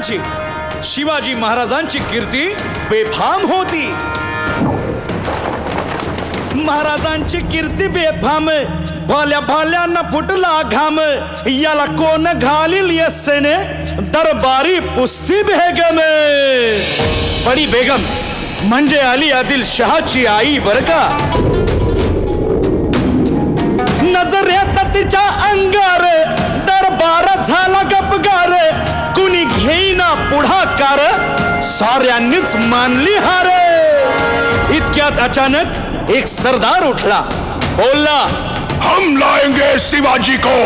शिवाजी महाराजांची कीर्ती बेफाम होती. महाराजांची कीर्ती बेफाम, भाल्या भाल्यांना फुटला घाम. याला कोण घालील यस्सेने, दरबारी पुस्ती बेगम. बडी बेगम म्हणजे अली आदिल शहाची आई बर का. नजरेत तिच्या अंगार दरबार झाला गपगार. कुणी घेईना पुढाकार, साऱ्यांनीच मानली हार. इतक्यात अचानक एक सरदार उठला, बोलला, हम लाएंगे शिवाजी को.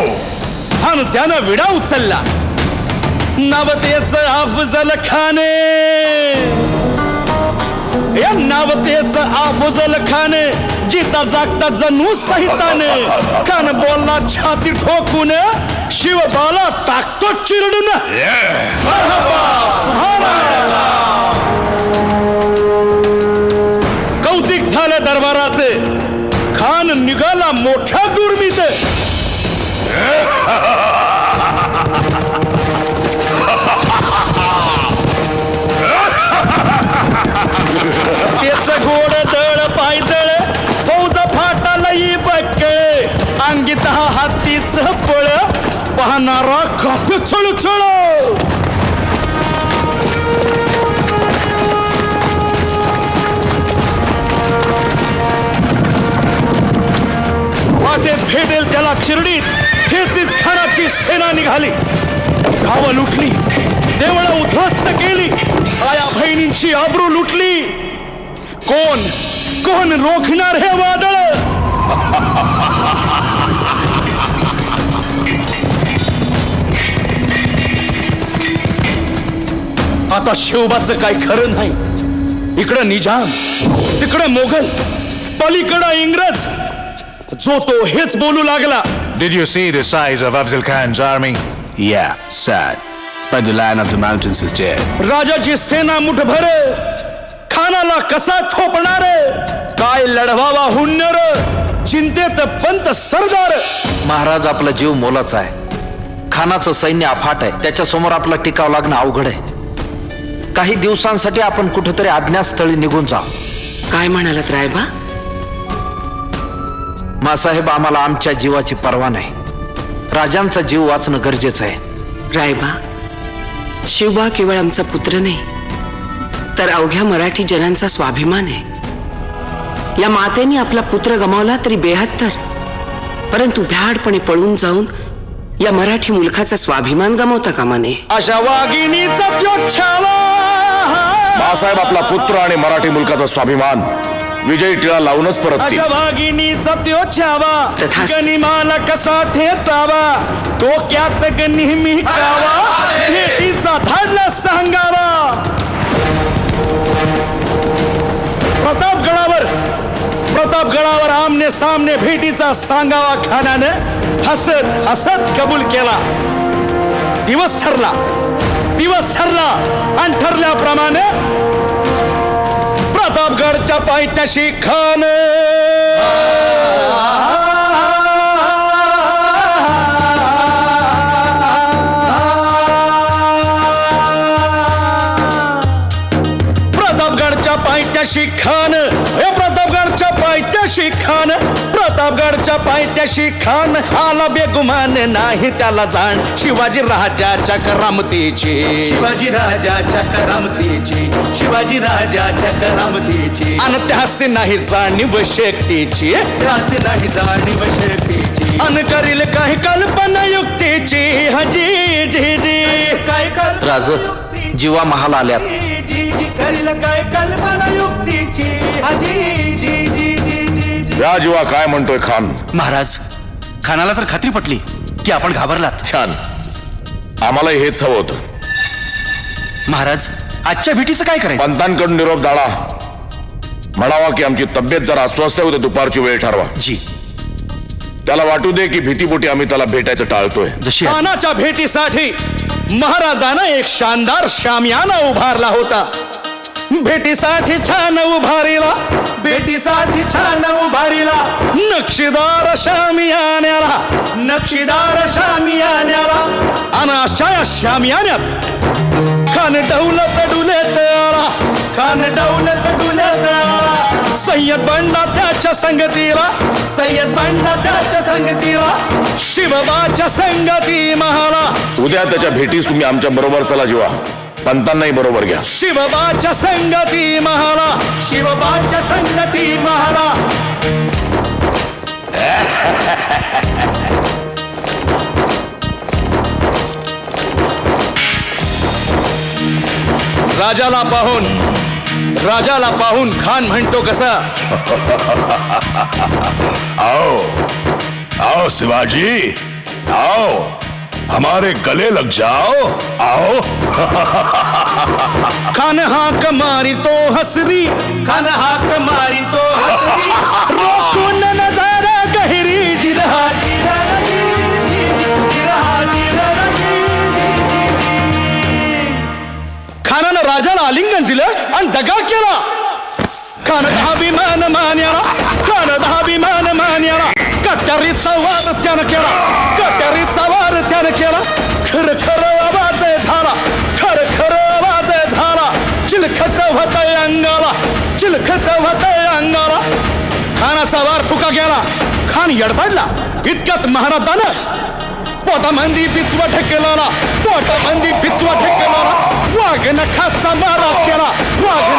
आणि त्यानं विडा उचलला. नवतेचं अफजल खान, या नावतेचं अफजल खान. जिता जागता जणू सहिताने. कान बोलला छाती ठोकून, शिवबाला टाकतो चिरडून. कौतिक झालं दरबारात. खान निघाला मोठ्या गुरमीत. त्याच गोड दळ पायदळ, फौज फाटालाही बक्क. अंगीत हा हातीच पळ, पाहणारा काप चळचळ. वाटेत भेटेल त्याला चिरडीत खेचीत खानाची सेना निघाली. गावं लुटली, देवळं उद्ध्वस्त केली, आया बहिणींची आबरू लुटली. कोण कोण रोखणार हे वादळ. आता शिवबाचं काय खरं नाही. इकडं निजाम, तिकडं मोगल, पलीकडं इंग्रज. जो तो हेच बोलू लागला. Did you see the size of Afzal Khan's army? Yeah, sad. But the Lion of the Mountains is dead. राजाची सेना मुठभर, खानाला कसा थोपणार. काय लढवावा हुन्नर, चिंतेत पंत सरदार. महाराज आपला जीव मोलाचा आहे. खानाचं सैन्य अफाट आहे. त्याच्या समोर आपला टिकाव लागणं अवघड आहे. काही दिवसांसाठी आपण कुठेतरी अज्ञातस्थळी निघून जाऊ. काय म्हणालात रायबा? मासाहेब, आम्हाला आमच्या जीवाची पर्वा नाही. राजांचा जीव वाचणं गरजेचं आहे. रायबा, शिवबा केवळ आमचा पुत्र नाही, तर अवघ्या मराठी जनांचा स्वाभिमान आहे. या मातेने आपला पुत्र गमावला तरी 72, परंतु भ्याडपणे पळून जाऊन या मराठी मुलखाचा स्वाभिमान गमावता कामा नये. अशा वाघिणीचा त्यो छावा. बाळासाहेब आपला पुत्र आणि मराठी मुलकाचा स्वाभिमान विजयी टिळा लावूनच परत अशा वाघिणीचा त्यो छावा. तथास्तु. गनिमाला कसा ठेचावा, डोक्यात नेहमी कावा. भेटीचा धाडला सांगावा. प्रतापगडावर आमने सामने भेटीचा सांगावा. खानानं हसत हसत कबूल केला. दिवस ठरला आणि ठरल्याप्रमाणे प्रतापगडच्या पायथ्याशी खान. प्रतापगडच्या पायथ्याशी खान, प्रतापगडच्या पायथ्याशी खान. आला बेगुमान नाही त्याला जाण, शिवाजी राजाच्या करामतीची. आणि त्यासी नाही जाणीव शक्तीची. अन करील काही कल्पना युक्तीची. हजी जी जी काय राज, जीवा महाल आल्यात. करील काय कल्पना युक्तीची. हजी जी जी जी. या जीवा काय म्हणतोय खान? महाराज, खानाला तर खात्री पटली की आपण घाबरलात. छान, आम्हालाही हेच हवं होतं. महाराज, आजच्या भेटीचं काय करायचं? पंतांकडून निरोप दाडा. म्हणावा की आमची तब्येत जरा अस्वस्थ होते, दुपारची वेळ ठरवा. जी. त्याला वाटू दे की भीतीपोटी आम्ही त्याला भेटायचं टाळतोय. जशी खानाच्या भेटीसाठी महाराजानं एक शानदार शामियाना उभारला होता. भेटीसाठी छान उभारीला, नक्षीदार शामियान्याला. आणि अशा या शामियान्यात खान डौलत डुलत आला, खान डौलत डुलत आला. सय्यद बंडा त्याच्या संगतीला, सय्यद बंडा त्याच्या संगतीला, शिवबाच्या संगती महाला. उद्या त्याच्या भेटीस तुम्ही आमच्या बरोबर चला जीवा, पंतांनाही बरोबर घ्या. शिवबाच्या संगती महाला, शिवबाच्या संगती महाला. राजाला पाहून खान म्हणतो कसा, आओ आओ शिवाजी, आओ हमारे गले लग जाओ, आओ. खान हाक मारी तो हसरी, खान हाक मारी तो हसरी, रोखून नजारा गहिरी जिरहा जिरहा जिरहा जिरहा. खानानं राजाला आलिंगन दिलं आणि दगा केला. खान अभिमान मान्याला, खान अभिमान मान्याला, कट्यारीचा वार त्यानं केला, कट्यारीचा वार त्यानं केला. खर खर आवाज झाला, खर खर आवाज झाला. चिलखत होतय अंगाला, चिलखत होतय अंगाला. खानाचा वार फुका गेला. खान यडबडला. इतक्यात महाराजानं पोटामंदी पिचवा ठेकेला, पोटामंदी पिचवा ठेकेला. वाघ नखाचा मारा केला, वाघ